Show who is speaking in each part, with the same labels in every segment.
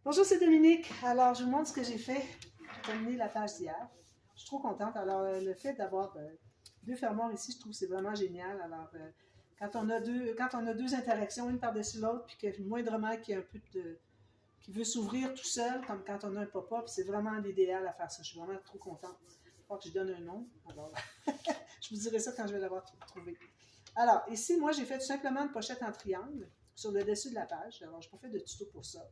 Speaker 1: Bonjour, c'est Dominique. Alors, je vous montre ce que j'ai fait. J'ai terminé la page d'hier. Je suis trop contente. Alors, le fait d'avoir deux fermoirs ici, je trouve que c'est vraiment génial. Alors, quand on a deux interactions, une par-dessus l'autre, puis que moindrement qu'il y a un peu de, qui veut s'ouvrir tout seul, comme quand on a un pop-up, c'est vraiment l'idéal à faire ça. Je suis vraiment trop contente. Je crois que je donne un nom. Alors, je vous dirai ça quand je vais l'avoir trouvé. Alors, ici, moi, j'ai fait tout simplement une pochette en triangle sur le dessus de la page. Alors, je n'ai pas fait de tuto pour ça.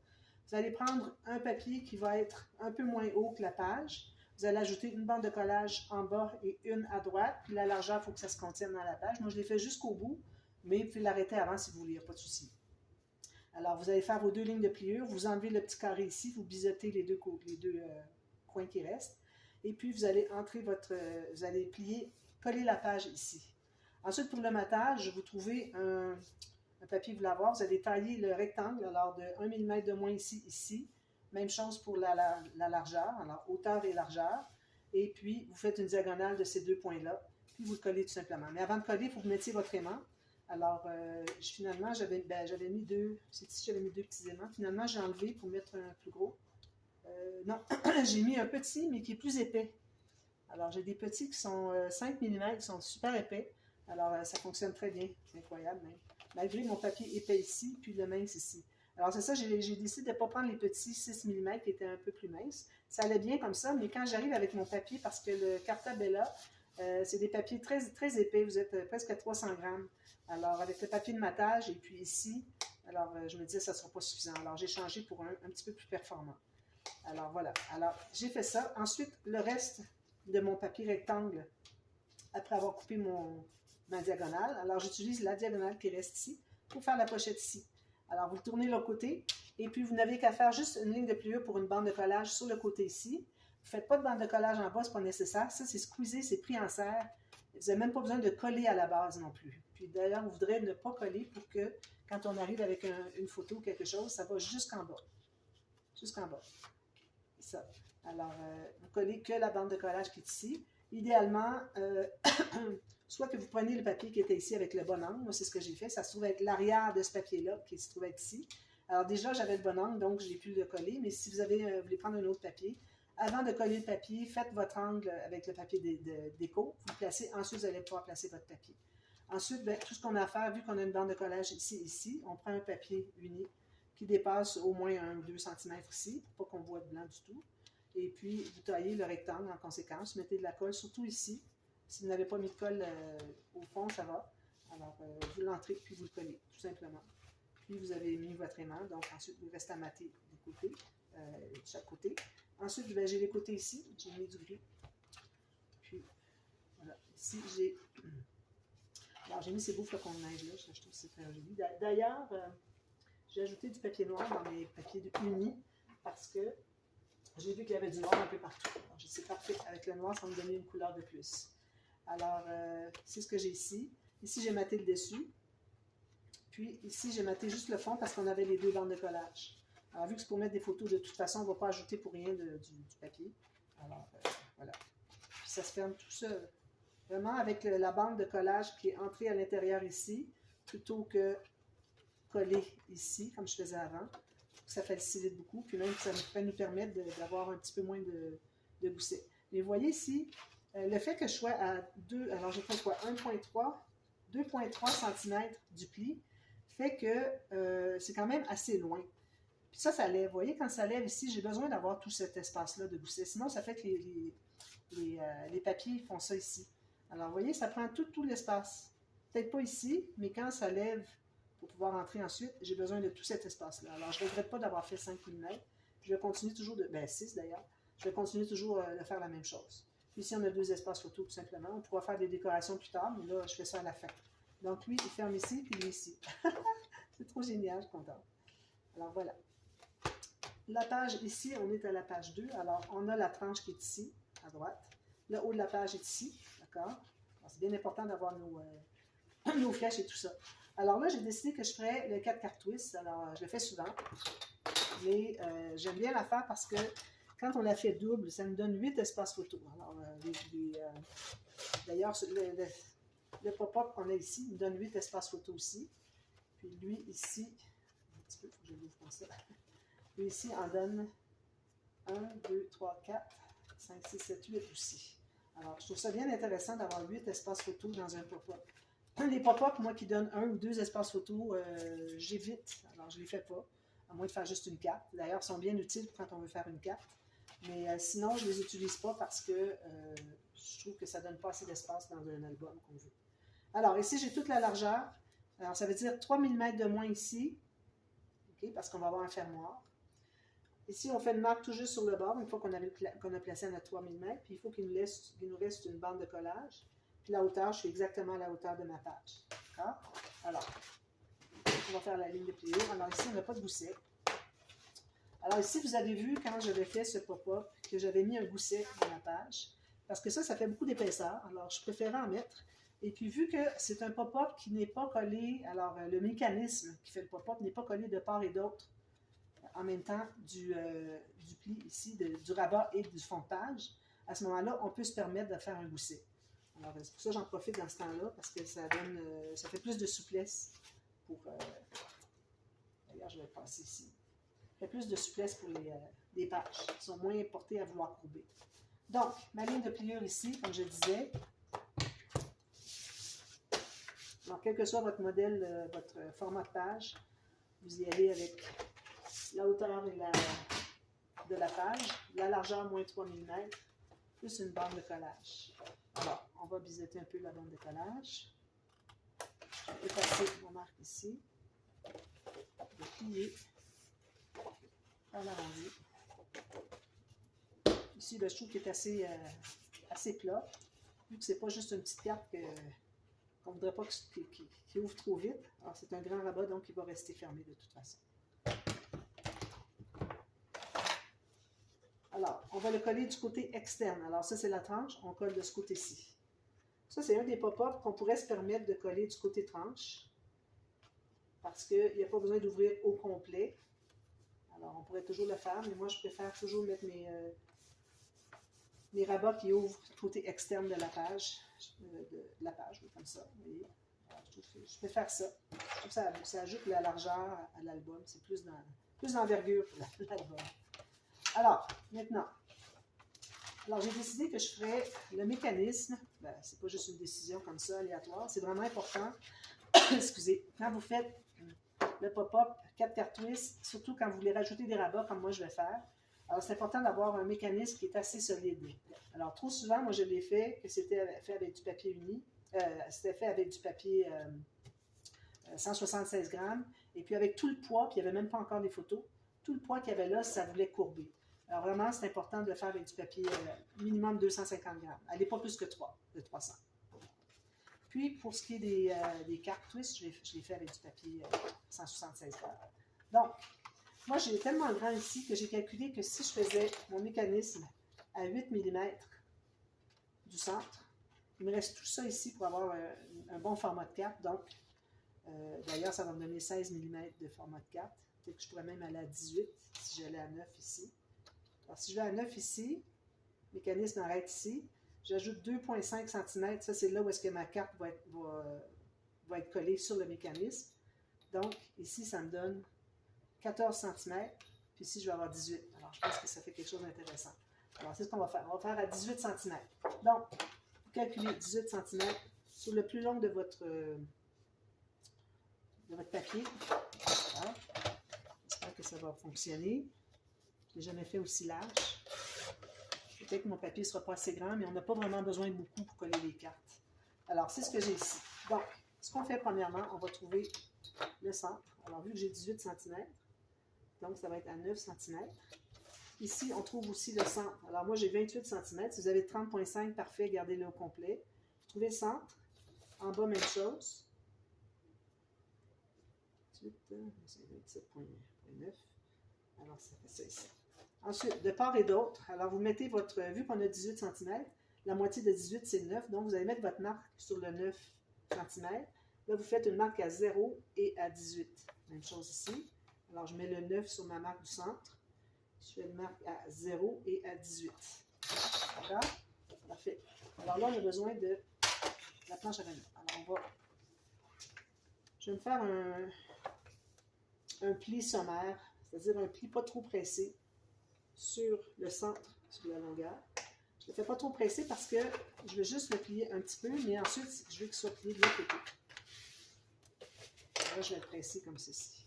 Speaker 1: Vous allez prendre un papier qui va être un peu moins haut que la page. Vous allez ajouter une bande de collage en bas et une à droite. Puis la largeur, il faut que ça se contienne dans la page. Moi, je l'ai fait jusqu'au bout, mais vous pouvez l'arrêter avant si vous voulez, il n'y a pas de souci. Alors, vous allez faire vos deux lignes de pliure. Vous enlevez le petit carré ici. Vous biseautez les deux coins qui restent. Et puis, vous allez entrer vous allez plier, coller la page ici. Ensuite, pour le matage, vous trouvez un papier que vous voulez avoir, vous allez tailler le rectangle, alors de 1 mm de moins ici, ici. Même chose pour la largeur, alors hauteur et largeur. Et puis, vous faites une diagonale de ces deux points-là, puis vous le collez tout simplement. Mais avant de coller, il faut que vous mettiez votre aimant. Alors, finalement, j'avais mis deux, c'est ici, j'avais mis deux petits aimants. Finalement, j'ai enlevé pour mettre un plus gros. Non, j'ai mis un petit, mais qui est plus épais. Alors, j'ai des petits qui sont 5 mm, qui sont super épais. Alors, ça fonctionne très bien. C'est incroyable, même. Malgré mon papier épais ici, puis le mince ici. Alors, c'est ça, j'ai décidé de ne pas prendre les petits 6 mm qui étaient un peu plus minces. Ça allait bien comme ça, mais quand j'arrive avec mon papier, parce que le Carta Bella, c'est des papiers très, très épais, vous êtes presque à 300 grammes. Alors, avec le papier de matage, et puis ici, alors je me disais que ça ne sera pas suffisant. Alors, j'ai changé pour un petit peu plus performant. Alors, voilà. Alors, j'ai fait ça. Ensuite, le reste de mon papier rectangle, après avoir coupé ma diagonale. Alors, j'utilise la diagonale qui reste ici pour faire la pochette ici. Alors, vous le tournez de l'autre côté et puis vous n'avez qu'à faire juste une ligne de pliure pour une bande de collage sur le côté ici. Vous ne faites pas de bande de collage en bas, ce n'est pas nécessaire. Ça, c'est squeezé, c'est pris en serre. Vous n'avez même pas besoin de coller à la base non plus. Puis d'ailleurs, on voudrait ne pas coller pour que quand on arrive avec une photo ou quelque chose, ça va jusqu'en bas. Jusqu'en bas. Ça. Alors, vous collez que la bande de collage qui est ici. Idéalement, soit que vous preniez le papier qui était ici avec le bon angle. Moi, c'est ce que j'ai fait. Ça se trouve être l'arrière de ce papier-là qui se trouve être ici. Alors déjà, j'avais le bon angle, donc j'ai pu le coller. Mais si vous voulez prendre un autre papier, avant de coller le papier, faites votre angle avec le papier déco. Vous le placez. Ensuite, vous allez pouvoir placer votre papier. Ensuite, bien, tout ce qu'on a à faire, vu qu'on a une bande de collage ici et ici, on prend un papier uni qui dépasse au moins 1 ou 2 cm ici, pour pas qu'on voit de blanc du tout. Et puis, vous taillez le rectangle en conséquence. Mettez de la colle, surtout ici. Si vous n'avez pas mis de colle au fond, ça va. Alors, vous l'entrez, puis vous le collez, tout simplement. Puis, vous avez mis votre aimant. Donc, ensuite, il reste à mater du côté, de chaque côté. Ensuite, j'ai les côtés ici. J'ai mis du gris. Puis, voilà. Ici, alors, j'ai mis ces beaux flocons de neige-là. Je trouve que c'est très joli. D'ailleurs, j'ai ajouté du papier noir dans mes papiers de uni parce que j'ai vu qu'il y avait du noir un peu partout. Alors, c'est parfait. Avec le noir, ça va me donner une couleur de plus. Alors, c'est ce que j'ai ici. Ici, j'ai maté le dessus. Puis, ici, j'ai maté juste le fond parce qu'on avait les deux bandes de collage. Alors, vu que c'est pour mettre des photos, de toute façon, on ne va pas ajouter pour rien du papier. Alors, voilà. Puis, ça se ferme tout seul. Vraiment, avec la bande de collage qui est entrée à l'intérieur ici, plutôt que collée ici, comme je faisais avant. Ça facilite beaucoup, puis même ça va nous permettre d'avoir un petit peu moins de gousset. Mais vous voyez ici, le fait que je sois à 2, alors j'ai fait quoi, 1,3, 2,3 cm du pli, fait que c'est quand même assez loin. Puis ça lève. Vous voyez, quand ça lève ici, j'ai besoin d'avoir tout cet espace-là de gousset. Sinon, ça fait que les papiers font ça ici. Alors, vous voyez, ça prend tout l'espace. Peut-être pas ici, mais quand ça lève pour pouvoir entrer ensuite, j'ai besoin de tout cet espace-là. Alors, je ne regrette pas d'avoir fait 5 mm. Je vais continuer toujours ben 6 d'ailleurs. Je vais continuer toujours de faire la même chose. Puis ici, on a deux espaces photo tout simplement. On pourra faire des décorations plus tard, mais là, je fais ça à la fin. Donc, lui, il ferme ici, puis lui ici. C'est trop génial, je suis contente. Alors, voilà. La page ici, on est à la page 2. Alors, on a la tranche qui est ici, à droite. Le haut de la page est ici, d'accord? C'est bien important d'avoir nos flèches et tout ça. Alors là, j'ai décidé que je ferais le 4 quarts twist. Alors, je le fais souvent. Mais j'aime bien la faire parce que quand on la fait double, ça nous donne 8 espaces photo. Alors, d'ailleurs, le pop-up qu'on a ici nous donne 8 espaces photo aussi. Puis lui, ici, un petit peu, il faut que je l'ouvre comme ça. Puis ici, on donne 1, 2, 3, 4, 5, 6, 7, 8 aussi. Alors, je trouve ça bien intéressant d'avoir 8 espaces photos dans un pop-up. Les pop-up, moi, qui donnent 1 ou 2 espaces photos, j'évite. Alors, je ne les fais pas, à moins de faire juste une carte. D'ailleurs, ils sont bien utiles quand on veut faire une carte. Mais sinon, je ne les utilise pas parce que je trouve que ça ne donne pas assez d'espace dans un album qu'on veut. Alors, ici, j'ai toute la largeur. Alors, ça veut dire 3 mm de moins ici, okay, parce qu'on va avoir un fermoir. Ici, on fait une marque tout juste sur le bord, une fois qu'on a placé à notre 3 mm, puis il faut qu'il nous reste une bande de collage. Puis la hauteur, je suis exactement à la hauteur de ma page. D'accord? Alors, on va faire la ligne de pliure. Alors ici, on n'a pas de gousset. Alors ici, vous avez vu, quand j'avais fait ce pop-up, que j'avais mis un gousset dans la page, parce que ça fait beaucoup d'épaisseur. Alors, je préférais en mettre. Et puis, vu que c'est un pop-up qui n'est pas collé, alors le mécanisme qui fait le pop-up n'est pas collé de part et d'autre en même temps du pli ici, du rabat et du fond de page, à ce moment-là, on peut se permettre de faire un gousset. Alors, c'est pour ça que j'en profite dans ce temps-là, parce que ça donne, ça fait plus de souplesse pour... D'ailleurs, je vais le passer ici. Ça fait plus de souplesse pour les pages qui sont moins portées à vouloir courber. Donc, ma ligne de pliure ici, comme je disais. Alors, quel que soit votre modèle, votre format de page, vous y allez avec la hauteur de la page, la largeur moins 3 mm, plus une bande de collage. Alors, on va biseauter un peu la bande de collage. Je vais effacer ma marque ici. Je vais plier à l'arrondi. Ici, je trouve qu'il est assez plat, vu que ce n'est pas juste une petite carte qu'on ne voudrait pas qu'il ouvre trop vite. Alors, c'est un grand rabat, donc il va rester fermé de toute façon. Alors, on va le coller du côté externe. Alors, ça, c'est la tranche. On colle de ce côté-ci. Ça, c'est un des pop-up qu'on pourrait se permettre de coller du côté tranche. Parce qu'il n'y a pas besoin d'ouvrir au complet. Alors, on pourrait toujours le faire, mais moi, je préfère toujours mettre mes rabats qui ouvrent du côté externe de la page. Comme ça. Vous voyez? Alors, je préfère ça. Je trouve que ça ajoute la largeur à l'album. C'est plus d'envergure pour l'album. Alors, maintenant, j'ai décidé que je ferais le mécanisme. Ben, c'est pas juste une décision comme ça, aléatoire. C'est vraiment important. Excusez, quand vous faites le pop-up 4 cartes twist, surtout quand vous voulez rajouter des rabats comme moi je vais faire, alors c'est important d'avoir un mécanisme qui est assez solide. Alors, trop souvent, moi je l'ai fait, que c'était fait avec du papier uni. C'était fait avec du papier 176 grammes. Et puis avec tout le poids, puis il n'y avait même pas encore des photos, tout le poids qu'il y avait là, ça voulait courber. Alors vraiment, c'est important de le faire avec du papier minimum 250 grammes. Allez pas plus que 300. Puis, pour ce qui est des cartes twist, je l'ai fait avec du papier 176 grammes. Donc, moi, j'ai tellement grand ici que j'ai calculé que si je faisais mon mécanisme à 8 mm du centre, il me reste tout ça ici pour avoir un bon format de carte. Donc, d'ailleurs, ça va me donner 16 mm de format de carte. Peut-être que je pourrais même aller à 18 si j'allais à 9 ici. Alors, si je vais à 9 ici, le mécanisme arrête ici. J'ajoute 2,5 cm. Ça, c'est là où est-ce que ma carte va être collée sur le mécanisme. Donc, ici, ça me donne 14 cm. Puis ici, je vais avoir 18. Alors, je pense que ça fait quelque chose d'intéressant. Alors, c'est ce qu'on va faire. On va faire à 18 cm. Donc, vous calculez 18 cm sur le plus long de votre papier. Voilà. J'espère que ça va fonctionner. Je ne l'ai jamais fait aussi large. Peut-être que mon papier ne sera pas assez grand, mais on n'a pas vraiment besoin de beaucoup pour coller les cartes. Alors, c'est ce que j'ai ici. Donc, ce qu'on fait premièrement, on va trouver le centre. Alors, vu que j'ai 18 cm, donc ça va être à 9 cm. Ici, on trouve aussi le centre. Alors, moi, j'ai 28 cm. Si vous avez 30,5, parfait, gardez-le au complet. Vous trouvez le centre. En bas, même chose. 27,9. Alors, ça fait ça ici. Ensuite, de part et d'autre, alors vous mettez votre, vu qu'on a 18 cm, la moitié de 18, c'est 9, donc vous allez mettre votre marque sur le 9 cm. Là, vous faites une marque à 0 et à 18. Même chose ici. Alors, je mets le 9 sur ma marque du centre. Je fais une marque à 0 et à 18. D'accord? Parfait. Alors là, on a besoin de la planche à vanille. Alors, je vais me faire un pli sommaire. c'est-à-dire un pli pas trop pressé sur le centre, sur la longueur. Je ne le fais pas trop pressé parce que je veux juste le plier un petit peu, mais ensuite, je veux qu'il soit plié de l'autre côté. Là, je vais le presser comme ceci.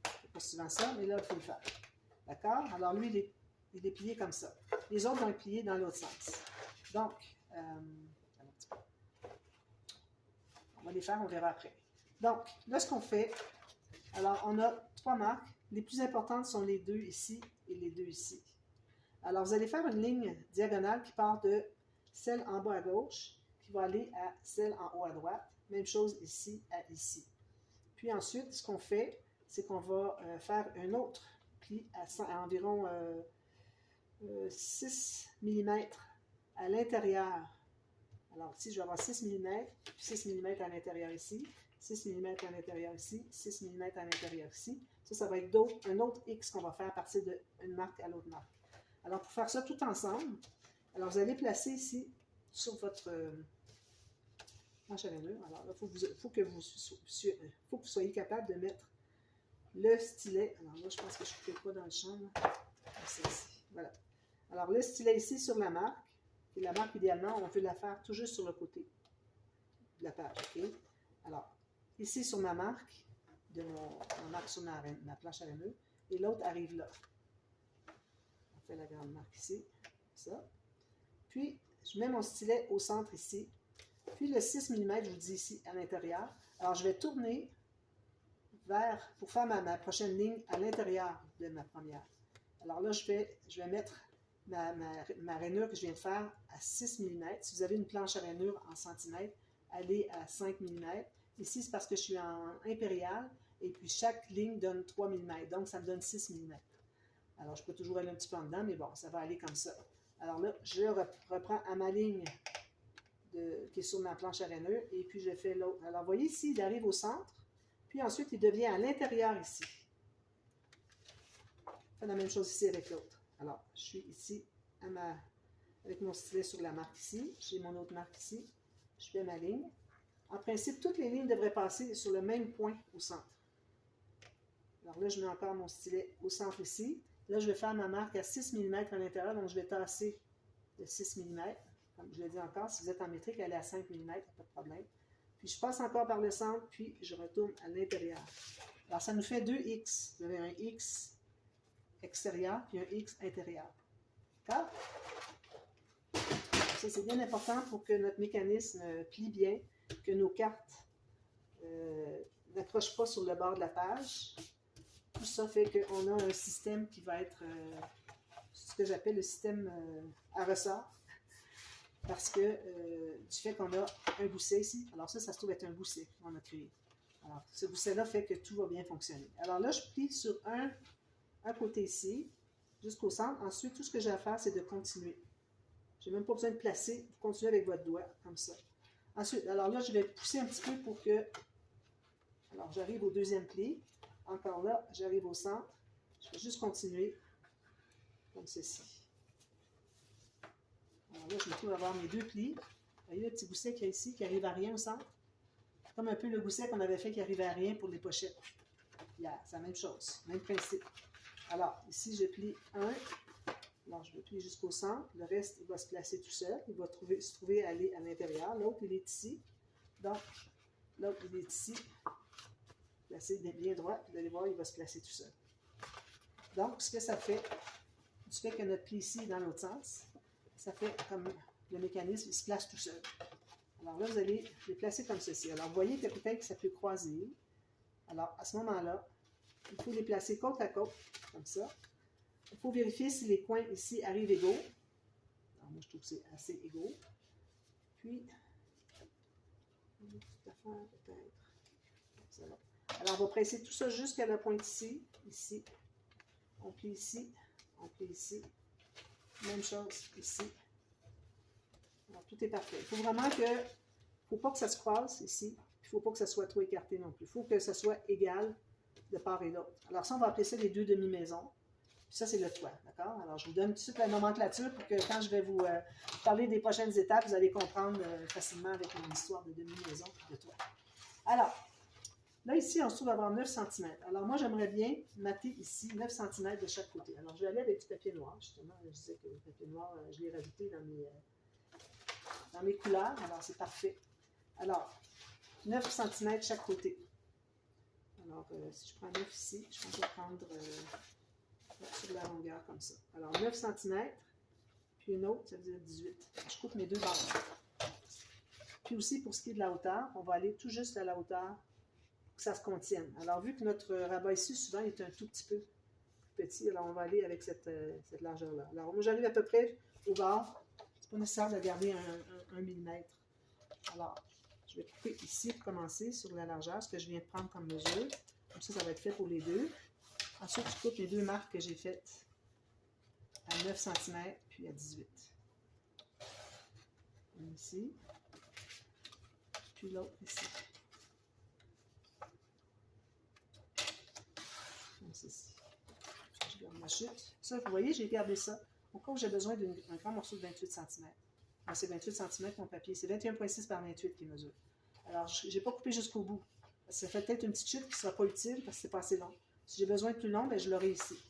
Speaker 1: C'est pas souvent ça, mais là, il faut le faire. D'accord? Alors, lui, il est plié comme ça. Les autres vont être pliés dans l'autre sens. Donc, on va les faire, on verra après. Donc, là, ce qu'on fait, alors, on a 3 marques. Les plus importantes sont les 2 ici et les 2 ici. Alors, vous allez faire une ligne diagonale qui part de celle en bas à gauche, qui va aller à celle en haut à droite. Même chose ici à ici. Puis ensuite, ce qu'on fait, c'est qu'on va faire un autre pli à environ 6 mm à l'intérieur. Alors ici, je vais avoir 6 mm, puis 6 mm à l'intérieur ici, 6 mm à l'intérieur ici, 6 mm à l'intérieur ici. Ça va être un autre X qu'on va faire à partir d'une marque à l'autre marque. Alors, pour faire ça tout ensemble, alors vous allez placer ici sur votre planche à rainure. Alors là, il faut que vous soyez capable de mettre le stylet. Alors là, je pense que je ne fais pas dans le champ. Voilà. Alors, le stylet ici sur la marque. Et la marque, idéalement, on veut la faire tout juste sur le côté de la page. Okay? Alors, ici sur ma marque, ma marque sur ma planche à rainure, et l'autre arrive là. On fait la grande marque ici, ça. Puis, je mets mon stylet au centre ici. Puis, le 6 mm, je vous dis ici, à l'intérieur. Alors, je vais tourner pour faire ma prochaine ligne à l'intérieur de ma première. Alors là, je vais mettre ma rainure que je viens de faire à 6 mm. Si vous avez une planche à rainure en centimètres, allez à 5 mm. Ici, c'est parce que je suis en impérial et puis chaque ligne donne 3 mm. Donc, ça me donne 6 mm. Alors, je peux toujours aller un petit peu en dedans, mais bon, ça va aller comme ça. Alors là, je reprends à ma ligne qui est sur ma planche à rainure et puis je fais l'autre. Alors, vous voyez ici, il arrive au centre, puis ensuite, il devient à l'intérieur ici. Je fais la même chose ici avec l'autre. Alors, je suis ici avec mon stylet sur la marque ici. J'ai mon autre marque ici. Je fais ma ligne. En principe, toutes les lignes devraient passer sur le même point au centre. Alors là, je mets encore mon stylet au centre ici. Là, je vais faire ma marque à 6 mm à l'intérieur. Donc, je vais tasser de 6 mm. Comme je l'ai dit encore, si vous êtes en métrique, elle est à 5 mm, pas de problème. Puis, je passe encore par le centre, puis je retourne à l'intérieur. Alors, ça nous fait 2 X. Vous avez un X extérieur, puis un X intérieur. D'accord? Ça, c'est bien important pour que notre mécanisme plie bien, que nos cartes n'accrochent pas sur le bord de la page. Tout ça fait qu'on a un système qui va être ce que j'appelle le système à ressort. Parce que du fait qu'on a un gousset ici, alors ça se trouve être un gousset qu'on a créé. Alors, ce gousset-là fait que tout va bien fonctionner. Alors là, je plie sur un côté ici, jusqu'au centre. Ensuite, tout ce que j'ai à faire, c'est de continuer. Je n'ai même pas besoin de placer. Vous continuez avec votre doigt, comme ça. Ensuite, alors là, je vais pousser un petit peu pour que... Alors, j'arrive au deuxième pli. Encore là, j'arrive au centre. Je vais juste continuer, comme ceci. Alors là, je me trouve à avoir mes 2 plis. Vous voyez le petit gousset qu'il y a ici, qui arrive à rien au centre? Comme un peu le gousset qu'on avait fait qui arrivait à rien pour les pochettes. C'est la même chose, même principe. Alors, ici, je plie un. Alors, je vais plier jusqu'au centre. Le reste, il va se placer tout seul. Il va se trouver à aller à l'intérieur. L'autre, il est ici. Donc, l'autre, il est ici. Placé bien droit. Vous allez voir, il va se placer tout seul. Donc, ce que ça fait, du fait que notre pli ici est dans l'autre sens, ça fait comme le mécanisme, il se place tout seul. Alors là, vous allez les placer comme ceci. Alors, vous voyez que peut-être que ça peut croiser. Alors, à ce moment-là, il faut les placer côte à côte, comme ça. Il faut vérifier si les coins ici arrivent égaux. Alors, moi, je trouve que c'est assez égaux. Puis, une petite affaire peut-être. Alors, on va presser tout ça jusqu'à la pointe ici. Ici. On plie ici. On plie ici. Même chose ici. Alors, tout est parfait. Il faut vraiment que... Il ne faut pas que ça se croise ici. Il ne faut pas que ça soit trop écarté non plus. Il faut que ça soit égal de part et d'autre. Alors ça, on va appeler ça les 2 demi-maisons. Puis ça, c'est le toit, d'accord? Alors, je vous donne tout de suite la nomenclature pour que quand je vais vous parler des prochaines étapes, vous allez comprendre facilement avec mon histoire de demi-maison et de toit. Alors, Là, ici, on se trouve à avoir 9 cm. Alors, moi, j'aimerais bien mater ici 9 cm de chaque côté. Alors, je vais aller avec du papier noir. Justement, je disais que le papier noir, je l'ai rajouté dans mes couleurs. Alors, c'est parfait. Alors, 9 cm chaque côté. Alors, si je prends 9 ici, je pense que je vais prendre sur la longueur comme ça. Alors, 9 cm, puis une autre, ça veut dire 18. Je coupe mes deux bases. Puis aussi, pour ce qui est de la hauteur, on va aller tout juste à la hauteur pour que ça se contienne. Alors, vu que notre rabat ici, souvent, est un tout petit peu petit, alors on va aller avec cette largeur-là. Alors, moi, j'arrive à peu près au bord. C'est pas nécessaire de garder un millimètre. Alors, je vais couper ici pour commencer sur la largeur, ce que je viens de prendre comme mesure. Comme ça va être fait pour les deux. Ensuite, je coupe les deux marques que j'ai faites à 9 cm puis à 18. Une ici. Puis l'autre ici. Comme ceci. Je garde ma chute. Ça, vous voyez, j'ai gardé ça. Au cas où j'ai besoin d'un grand morceau de 28 cm. C'est 28 cm mon papier. C'est 21,6 par 28 qui mesure. Alors, je n'ai pas coupé jusqu'au bout. Ça fait peut-être une petite chute qui ne sera pas utile parce que c'est pas assez long. Si j'ai besoin de plus long, ben, je l'aurai ici.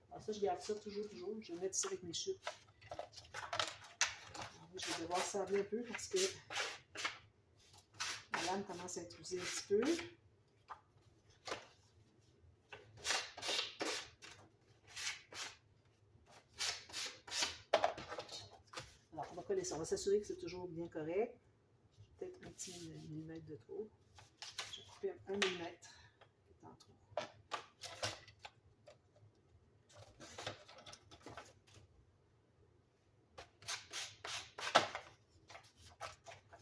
Speaker 1: Alors ça, je garde ça toujours. Je vais mettre ça avec mes chutes. Alors, je vais devoir sabler un peu parce que la lame commence à être usée un petit peu. Alors, on va coller ça. On va s'assurer que c'est toujours bien correct. Peut-être un petit millimètre de trop. Je vais couper 1 millimètre qui est en trop.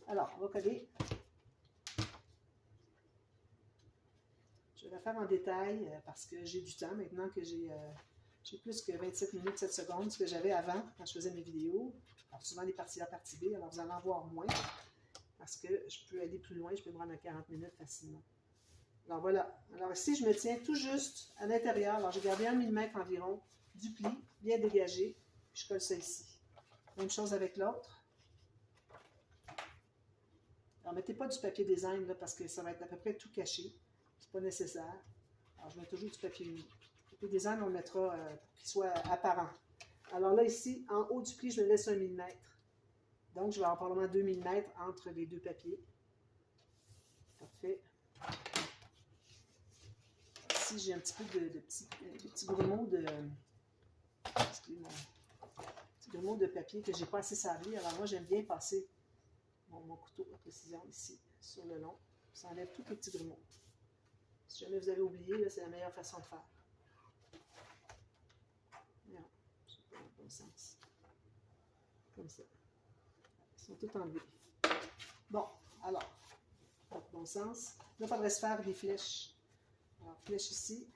Speaker 1: Alors, on va coller. Je vais la faire en détail parce que j'ai du temps maintenant que j'ai plus que 27 minutes 7 secondes, ce que j'avais avant quand je faisais mes vidéos. Alors, souvent des parties A, partie B, alors vous allez en voir moins parce que je peux aller plus loin, je peux me rendre à 40 minutes facilement. Alors voilà. Alors ici, je me tiens tout juste à l'intérieur. Alors j'ai gardé 1 mm environ du pli, bien dégagé. Puis je colle ça ici. Même chose avec l'autre. Alors mettez pas du papier design là, parce que ça va être à peu près tout caché. C'est pas nécessaire. Alors je mets toujours du papier uni. Le papier design, on le mettra pour qu'il soit apparent. Alors là, ici, en haut du pli, je me laisse 1 mm. Donc, je vais avoir probablement 2 mm entre les deux papiers. Parfait. Ici, j'ai un petit peu de petits grumeaux de... Excusez-moi. Petits grumeaux de papier que je n'ai pas assez sablé. Alors moi, j'aime bien passer mon couteau à précision ici, sur le long. Ça enlève tous les petits grumeaux. Si jamais vous avez oublié, c'est la meilleure façon de faire. Non, c'est pas dans le bon sens. Comme ça. Ils sont tous enlevés. Bon, alors, dans le bon sens. Là, il faudrait se faire des flèches. Alors, flèche ici,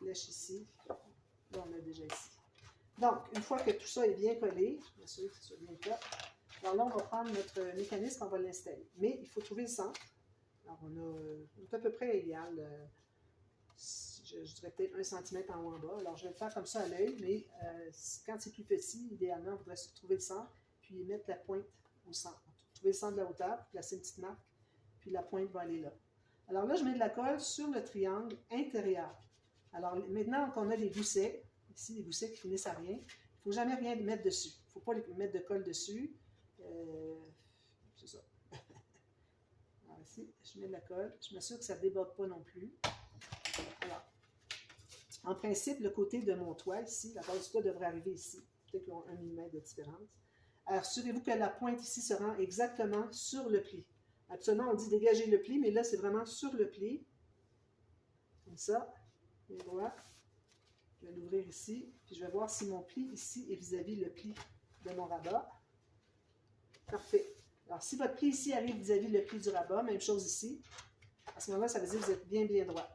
Speaker 1: là, on a déjà ici. Donc, une fois que tout ça est bien collé, je m'assure que ce soit bien fait, alors là, on va prendre notre mécanisme, on va l'installer. Mais il faut trouver le centre. Alors, on est à peu près égal. Je dirais peut-être 1 cm en haut en bas. Alors, je vais le faire comme ça à l'œil, mais quand c'est plus petit, idéalement, on voudrait trouver le centre, puis mettre la pointe au centre. Trouver le centre de la hauteur, puis placer une petite marque, puis la pointe va aller là. Alors là, je mets de la colle sur le triangle intérieur. Alors maintenant qu'on a des goussets, ici des goussets qui finissent à rien, il ne faut jamais rien mettre dessus. Il ne faut pas mettre de colle dessus. C'est ça. Alors ici, je mets de la colle. Je m'assure que ça ne déborde pas non plus. Alors, en principe, le côté de mon toit ici, la base du toit devrait arriver ici. Peut-être qu'ils ont 1 mm de différence. Alors, assurez-vous que la pointe ici se rend exactement sur le pli. Absolument, on dit dégager le pli, mais là, c'est vraiment sur le pli. Comme ça, bien droit. Je vais l'ouvrir ici, puis je vais voir si mon pli ici est vis-à-vis le pli de mon rabat. Parfait. Alors, si votre pli ici arrive vis-à-vis le pli du rabat, même chose ici. À ce moment-là, ça veut dire que vous êtes bien droit.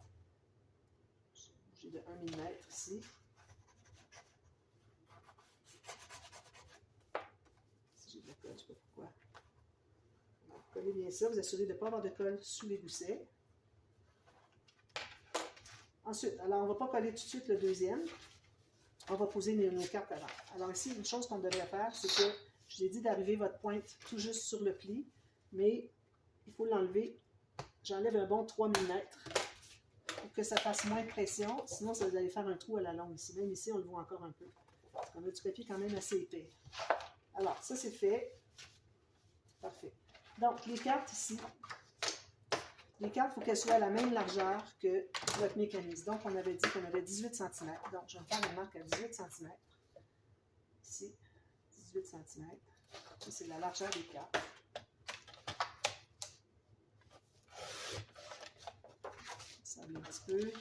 Speaker 1: J'ai de 1 mm ici. Si j'ai de la colle, je ne sais pas pourquoi. Alors, collez bien ça. Vous assurez de ne pas avoir de colle sous les goussets. Ensuite, alors on ne va pas coller tout de suite le deuxième. On va poser nos cartes avant. Alors ici, une chose qu'on devrait faire, c'est que je vous ai dit d'arriver votre pointe tout juste sur le pli, mais il faut l'enlever. J'enlève un bon 3 mm. pour que ça fasse moins de pression. Sinon, ça va aller faire un trou à la longue ici. Même ici, on le voit encore un peu. Parce qu'on a du papier quand même assez épais. Alors, ça, c'est fait. Parfait. Donc, les cartes ici, les cartes, il faut qu'elles soient à la même largeur que votre mécanisme. Donc, on avait dit qu'on avait 18 cm. Donc, je vais me faire une marque à 18 cm. Ici, 18 cm. Ça, c'est la largeur des cartes. Ça va un petit peu.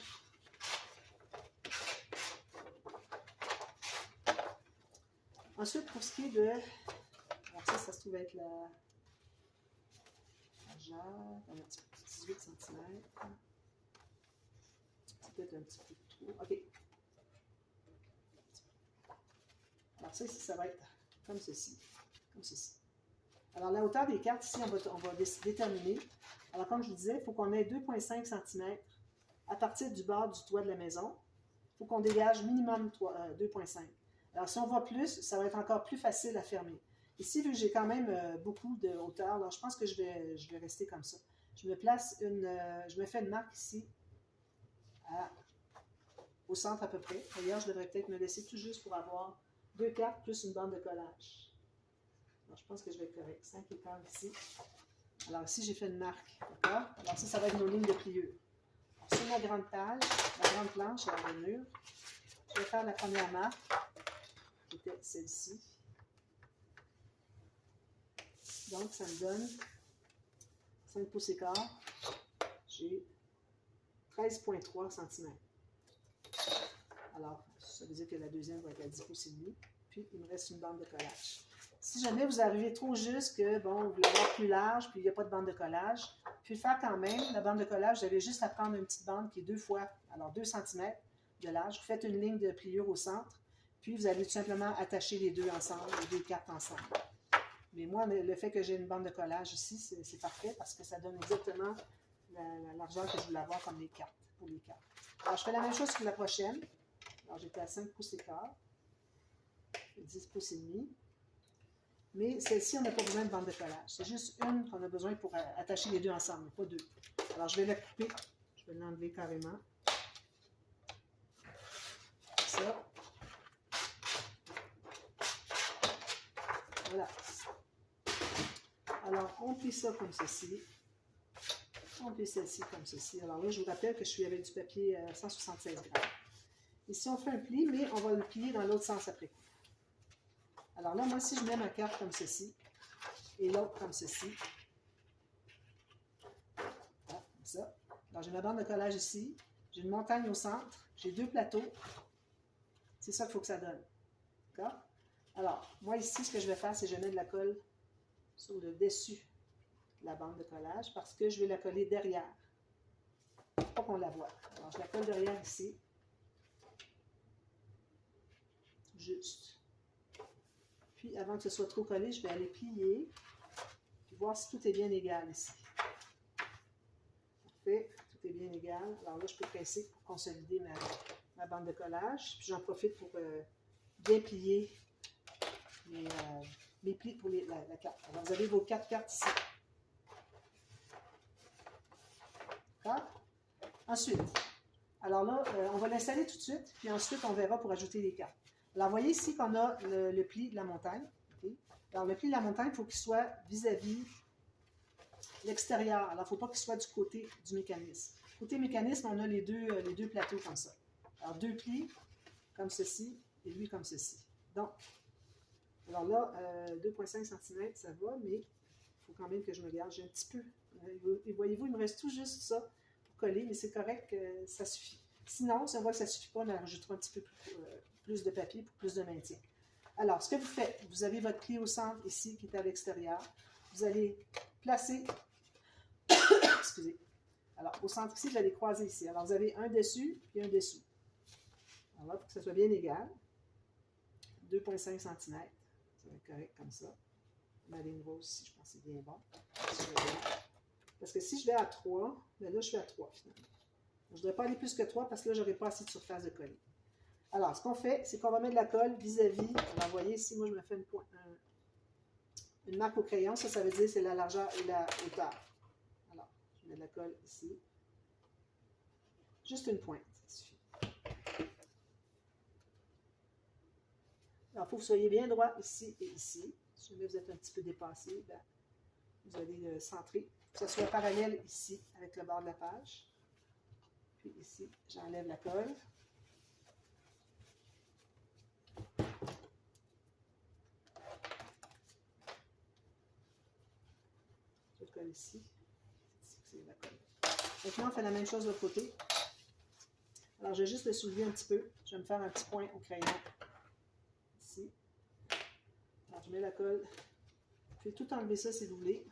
Speaker 1: Ensuite, pour ce qui est de... Alors ça se trouve être la largeur. Un petit peu, 18 cm. C'est peut-être un petit peu trop. OK. Alors ça ici, ça va être comme ceci. Comme ceci. Alors la hauteur des cartes, ici, on va déterminer. Alors comme je vous disais, il faut qu'on ait 2,5 cm à partir du bord du toit de la maison. Il faut qu'on dégage minimum 2,5. Alors si on voit plus, ça va être encore plus facile à fermer. Ici, vu que j'ai quand même beaucoup de hauteur, alors je pense que je vais rester comme ça. Je me fais une marque ici, au centre à peu près. D'ailleurs, je devrais peut-être me laisser tout juste pour avoir 2 cartes plus une bande de collage. Alors, je pense que je vais être correct. 5 écarts ici. Alors ici, j'ai fait une marque. D'accord? Alors ça va être nos lignes de pliure. Alors, sur ma grande page, ma grande planche à la mur, je vais faire la première marque, qui était celle-ci. Donc, ça me donne 5 pouces et quart. J'ai 13,3 cm. Alors, ça veut dire que la deuxième va être à 10 pouces et demi. Puis, il me reste une bande de collage. Si jamais vous arrivez trop juste que, bon, vous voulez avoir plus large, puis il n'y a pas de bande de collage, puis le faire quand même. La bande de collage, vous avez juste à prendre une petite bande qui est 2 fois, alors 2 cm de large. Vous faites une ligne de pliure au centre, puis vous allez tout simplement attacher les deux ensemble, les deux cartes ensemble. Mais moi, le fait que j'ai une bande de collage ici, c'est parfait parce que ça donne exactement la largeur que je voulais avoir comme les cartes, pour les cartes. Alors, je fais la même chose que la prochaine. Alors, j'étais à 5 pouces et quart, 10 pouces et demi. Mais celle-ci, on n'a pas besoin de bande de collage. C'est juste une qu'on a besoin pour attacher les deux ensemble, pas deux. Alors, je vais la couper. Je vais l'enlever carrément. Ça. Voilà. Alors, on plie ça comme ceci. On plie celle-ci comme ceci. Alors là, je vous rappelle que je suis avec du papier 176 grammes. Ici, on fait un pli, mais on va le plier dans l'autre sens après coup. Alors là, moi, si je mets ma carte comme ceci, et l'autre comme ceci, voilà, comme ça. Alors, j'ai ma bande de collage ici, j'ai une montagne au centre, j'ai 2 plateaux. C'est ça qu'il faut que ça donne. D'accord? Alors, moi ici, ce que je vais faire, c'est que je mets de la colle sur le dessus de la bande de collage parce que je vais la coller derrière. Pour pas qu'on la voie. Alors, je la colle derrière ici. Juste. Puis, avant que ce soit trop collé, je vais aller plier. Puis voir si tout est bien égal ici. Parfait. Tout est bien égal. Alors là, je peux presser pour consolider ma bande de collage. Puis, j'en profite pour bien plier mes plis pour la carte. Alors, vous avez vos 4 cartes ici. D'accord? Ensuite, alors là, on va l'installer tout de suite, puis ensuite, on verra pour ajouter les cartes. Alors, vous voyez ici qu'on a le pli de la montagne. Okay? Alors, le pli de la montagne, il faut qu'il soit vis-à-vis l'extérieur. Alors, il ne faut pas qu'il soit du côté du mécanisme. Côté mécanisme, on a les deux plateaux comme ça. Alors, 2 plis, comme ceci, et lui comme ceci. Donc, alors là, 2,5 cm, ça va, mais il faut quand même que je me garde. J'ai un petit peu. Et voyez-vous, il me reste tout juste ça pour coller, mais c'est correct, ça suffit. Sinon, si on voit que ça ne suffit pas, on rajoutera un petit peu plus de papier pour plus de maintien. Alors, ce que vous faites, vous avez votre pli au centre ici qui est à l'extérieur. Vous allez placer, excusez, alors au centre ici, vous allez croiser ici. Alors, vous avez un dessus et un dessous. Alors là, pour que ça soit bien égal, 2,5 cm, ça va être correct comme ça. Ma ligne rose ici, je pense que c'est bien bon. Parce que si je vais à 3, bien là, je suis à 3 finalement. Je ne devrais pas aller plus que 3 parce que là, je n'aurai pas assez de surface de coller. Alors, ce qu'on fait, c'est qu'on va mettre de la colle vis-à-vis. Alors, vous voyez ici, moi, je me fais une marque au crayon. Ça veut dire c'est la largeur et la hauteur. Alors, je mets de la colle ici. Juste une pointe, ça suffit. Alors, il faut que vous soyez bien droit ici et ici. Si jamais vous êtes un petit peu dépassé, ben, vous allez le centrer. Que ce soit parallèle ici avec le bord de la page. Puis ici, j'enlève la colle. Je colle ici. C'est la colle. Maintenant, on fait la même chose de l'autre côté. Alors, je vais juste le soulever un petit peu. Je vais me faire un petit point au crayon. Ici. Alors, je mets la colle. Je vais tout enlever ça si vous voulez.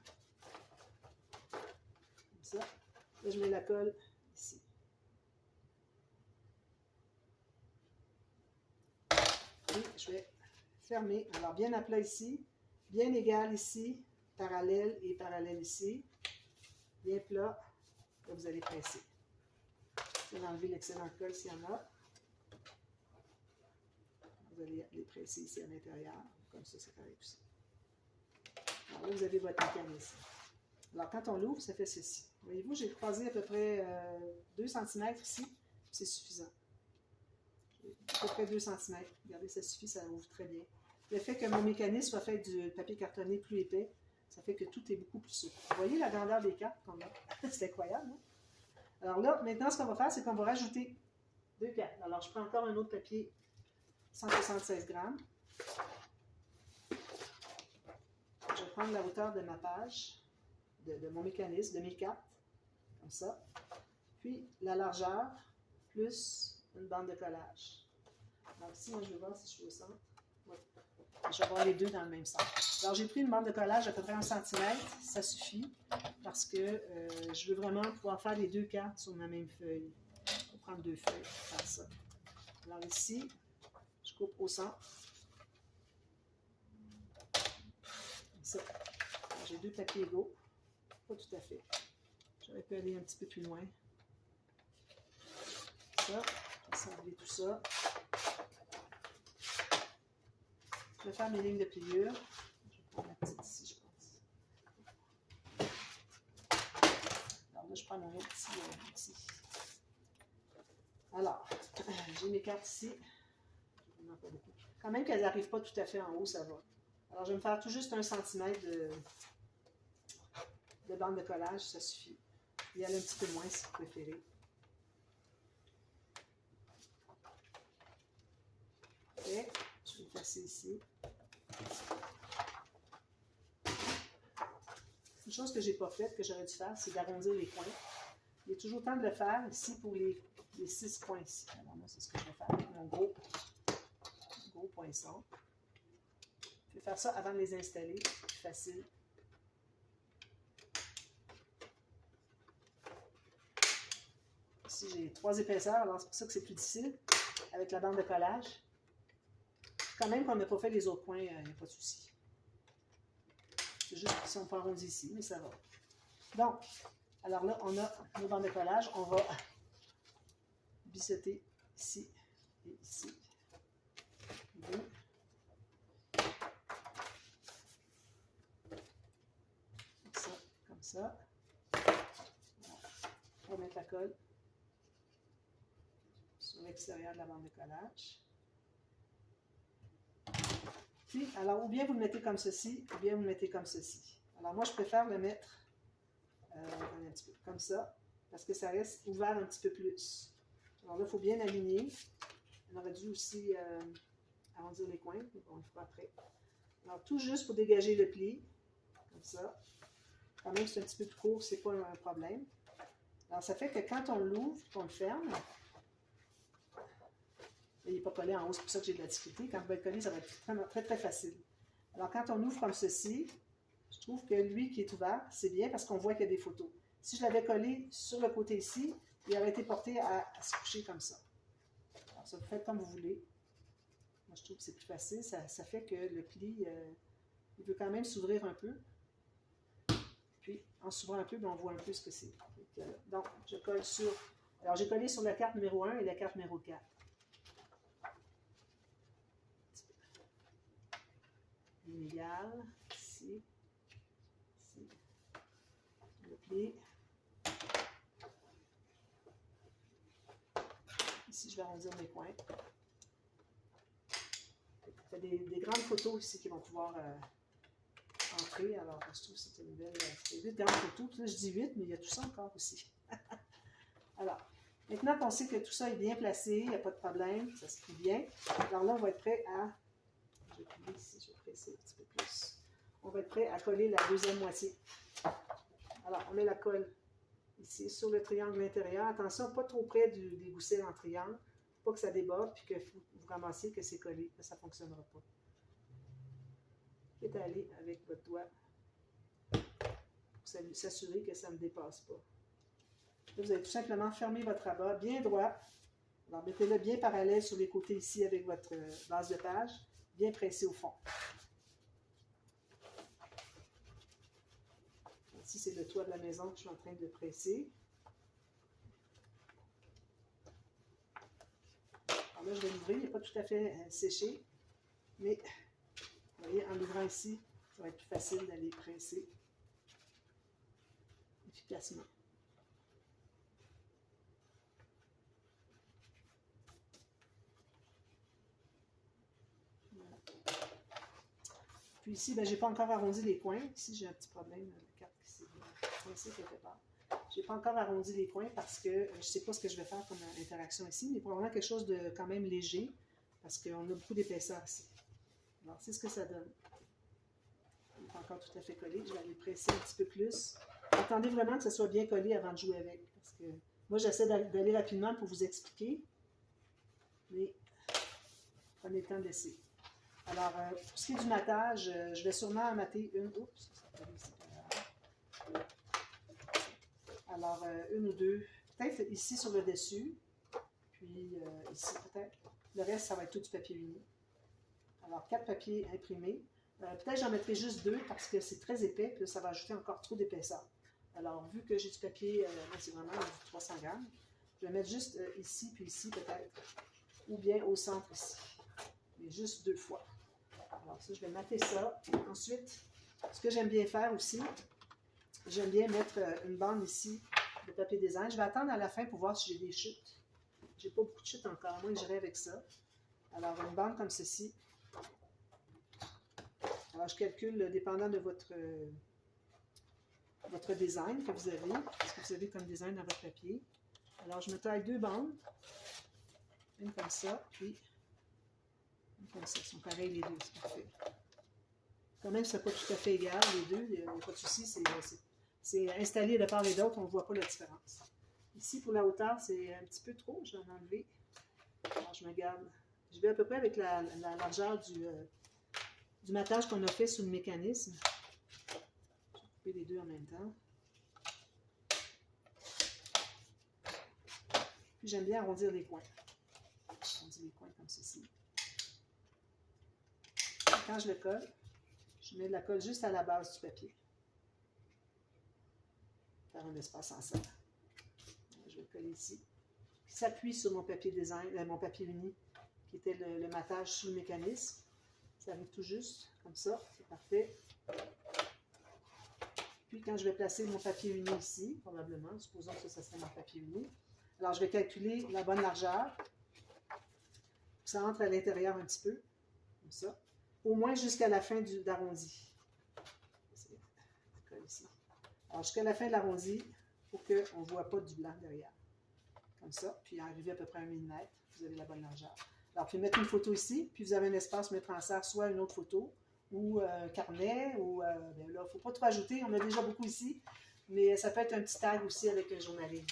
Speaker 1: Comme ça. Là, je mets la colle ici. Et je vais fermer. Alors, bien à plat ici. Bien égal ici. Parallèle et parallèle ici. Bien plat. Là, vous allez presser. Vous allez enlever l'excédent colle s'il y en a. Vous allez les presser ici à l'intérieur. Comme ça, c'est correct aussi. Alors là, vous avez votre mécanisme. Alors, quand on l'ouvre, ça fait ceci. Voyez-vous, j'ai croisé à peu près 2 cm ici. C'est suffisant. À peu près 2 cm. Regardez, ça suffit, ça ouvre très bien. Le fait que mon mécanisme soit fait du papier cartonné plus épais, ça fait que tout est beaucoup plus souple. Vous voyez la grandeur des cartes qu'on a? C'est incroyable, hein? Alors là, maintenant, ce qu'on va faire, c'est qu'on va rajouter 2 cartes. Alors, je prends encore un autre papier 176 grammes. Je vais prendre la hauteur de ma page, de mon mécanisme, de mes cartes, comme ça. Puis la largeur, plus une bande de collage. Donc ici, moi, je vais voir si je suis au centre. Oui. Je vais avoir les deux dans le même sens. Alors, j'ai pris une bande de collage à peu près 1 cm, ça suffit, parce que je veux vraiment pouvoir faire les 2 cartes sur ma même feuille. Je vais prendre 2 feuilles pour faire ça. Alors ici, je coupe au centre. Comme ça. J'ai 2 papiers égaux. Pas tout à fait. J'aurais pu aller un petit peu plus loin. Ça. Je vais enlever tout ça. Je vais faire mes lignes de pliure. Je vais prendre la petite ici, je pense. Alors là, je prends mon autre petit outil. Alors, j'ai mes cartes ici. Quand même qu'elles n'arrivent pas tout à fait en haut, ça va. Alors, je vais me faire tout juste 1 cm de bande de collage, ça suffit. Il y aller un petit peu moins si vous préférez. Et je vais le passer ici. Une chose que je n'ai pas faite, que j'aurais dû faire, c'est d'arrondir les coins. Il est toujours temps de le faire ici pour les 6 coins ici. Alors moi, c'est ce que je vais faire avec mon gros poinçon. Je vais faire ça avant de les installer. C'est plus facile. Ici, j'ai 3 épaisseurs, alors c'est pour ça que c'est plus difficile avec la bande de collage. Quand même qu'on n'a pas fait les autres coins, il n'y a pas de souci. C'est juste qu'ils sont pas arrondis ici, mais ça va. Donc, alors là, on a nos bandes de collage. On va biseauter ici et ici. Comme ça. On va mettre la colle sur l'extérieur de la bande de collage. Puis, alors, ou bien vous le mettez comme ceci, ou bien vous le mettez comme ceci. Alors, moi, je préfère le mettre un petit peu comme ça, parce que ça reste ouvert un petit peu plus. Alors là, il faut bien aligner. On aurait dû aussi arrondir les coins, mais bon, il faut après. Alors, tout juste pour dégager le pli, comme ça. Quand même, c'est un petit peu plus court, c'est pas un problème. Alors, ça fait que quand on l'ouvre, qu'on le ferme, il n'est pas collé en haut, c'est pour ça que j'ai de la difficulté. Quand vous va être collé, ça va être très, très, très facile. Alors, quand on ouvre comme ceci, je trouve que lui qui est ouvert, c'est bien parce qu'on voit qu'il y a des photos. Si je l'avais collé sur le côté ici, il aurait été porté à se coucher comme ça. Alors, ça, vous faites comme vous voulez. Moi, je trouve que c'est plus facile. Ça fait que le pli, il veut quand même s'ouvrir un peu. Puis, en s'ouvrant un peu, on voit un peu ce que c'est. Donc, je colle sur... Alors, j'ai collé sur la carte numéro 1 et la carte numéro 4. Inégal, ici, ici, le pli. ici, je vais arrondir mes coins. Il y a des grandes photos ici qui vont pouvoir entrer. Alors, je trouve que c'est une belle... C'est 8 grandes photos. Puis là, je dis 8, mais il y a tout ça encore aussi. Alors, maintenant qu'on sait que tout ça est bien placé, il n'y a pas de problème, ça se plie bien. Alors là, on va être prêt à... Je vais plier ici, je vais presser un petit peu plus. On va être prêt à coller la deuxième moitié. Alors, on met la colle ici sur le triangle intérieur. Attention, pas trop près des goussets en triangle. Pas que ça déborde, puis que vous ramassiez que c'est collé. Ça ne fonctionnera pas. Étalez avec votre doigt pour s'assurer que ça ne dépasse pas. Là, vous allez tout simplement fermer votre rabat bien droit. Alors, mettez-le bien parallèle sur les côtés ici avec votre base de page, bien pressé au fond. Ici, c'est le toit de la maison que je suis en train de presser. Alors là, je vais l'ouvrir, il n'est pas tout à fait séché, mais vous voyez, en l'ouvrant ici, ça va être plus facile d'aller presser efficacement. Voilà. Puis ici, ben, je n'ai pas encore arrondi les coins. Ici, j'ai un petit problème, la carte qui s'est coincée quelque part. Je n'ai pas encore arrondi les coins parce que je ne sais pas ce que je vais faire comme interaction ici, mais probablement quelque chose de quand même léger, parce qu'on a beaucoup d'épaisseur ici. Alors, c'est ce que ça donne. Il n'est pas encore tout à fait collé. Je vais aller presser un petit peu plus. Attendez vraiment que ça soit bien collé avant de jouer avec, parce que moi, j'essaie d'aller rapidement pour vous expliquer, mais prenez le temps d'essayer. Alors, pour ce qui est du matage, je vais sûrement mater une... Oups, ça peut aller ici. Alors, une ou deux, peut-être ici sur le dessus, puis ici peut-être. Le reste, ça va être tout du papier uni. Alors, 4 papiers imprimés. Peut-être j'en mettrai juste 2 parce que c'est très épais, puis là, ça va ajouter encore trop d'épaisseur. Alors, vu que j'ai du papier, c'est vraiment du 300 grammes, je vais mettre juste ici, puis ici peut-être, ou bien au centre ici. Mais juste 2 fois. Alors, ça, je vais mater ça. Ensuite, ce que j'aime bien faire aussi, j'aime bien mettre une bande ici de papier design. Je vais attendre à la fin pour voir si j'ai des chutes. J'ai pas beaucoup de chutes encore, à moins que j'irai avec ça. Alors, une bande comme ceci. Alors, je calcule, dépendant de votre design que vous avez, ce que vous avez comme design dans votre papier. Alors, je me taille 2 bandes. Une comme ça, puis une comme ça. Ils sont pareils les deux, c'est parfait. Quand même, c'est pas tout à fait égal, les deux. Il n'y a pas de souci, c'est installé de part et d'autre, on ne voit pas la différence. Ici, pour la hauteur, c'est un petit peu trop, je vais en enlever. Alors, je me garde. Je vais à peu près avec la largeur du matage qu'on a fait sous le mécanisme. Je vais couper les deux en même temps. Puis, j'aime bien arrondir les coins. Arrondir les coins comme ceci. Et quand je le colle, je mets de la colle juste à la base du papier. Faire un espace en serre. Je vais le coller ici. Puis s'appuie sur mon papier design, mon papier uni, qui était le matage sous le mécanisme. Ça arrive tout juste, comme ça, c'est parfait. Puis quand je vais placer mon papier uni ici, probablement, supposons que ça serait mon papier uni, alors je vais calculer la bonne largeur. Ça entre à l'intérieur un petit peu, comme ça. Au moins jusqu'à la fin d'arrondi. Alors, jusqu'à la fin de l'arrondi, pour qu'on ne voit pas du blanc derrière. Comme ça. Puis, arriver à peu près à 1 mm, vous avez la bonne largeur. Alors, puis mettre une photo ici, puis vous avez un espace mettre en serre, soit une autre photo, ou un carnet, ou ben là, il ne faut pas trop ajouter, on a déjà beaucoup ici, mais ça peut être un petit tag aussi avec un journaling.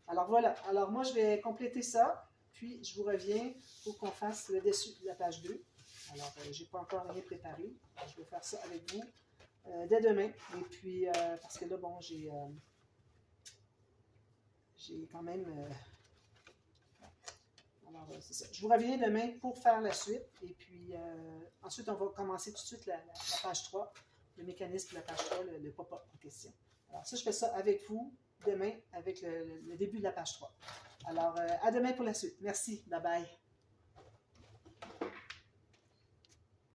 Speaker 1: Alors, voilà. Alors, moi, je vais compléter ça, puis je vous reviens pour qu'on fasse le dessus de la page 2. Alors, je n'ai pas encore rien préparé. Je vais faire ça avec vous dès demain. Et puis, parce que là, bon, j'ai quand même... alors, c'est ça. Je vous reviens demain pour faire la suite. Et puis, ensuite, on va commencer tout de suite la page 3, le mécanisme de la page 3, le pop-up en question. Alors, ça, je fais ça avec vous demain, avec le début de la page 3. Alors, à demain pour la suite. Merci. Bye bye.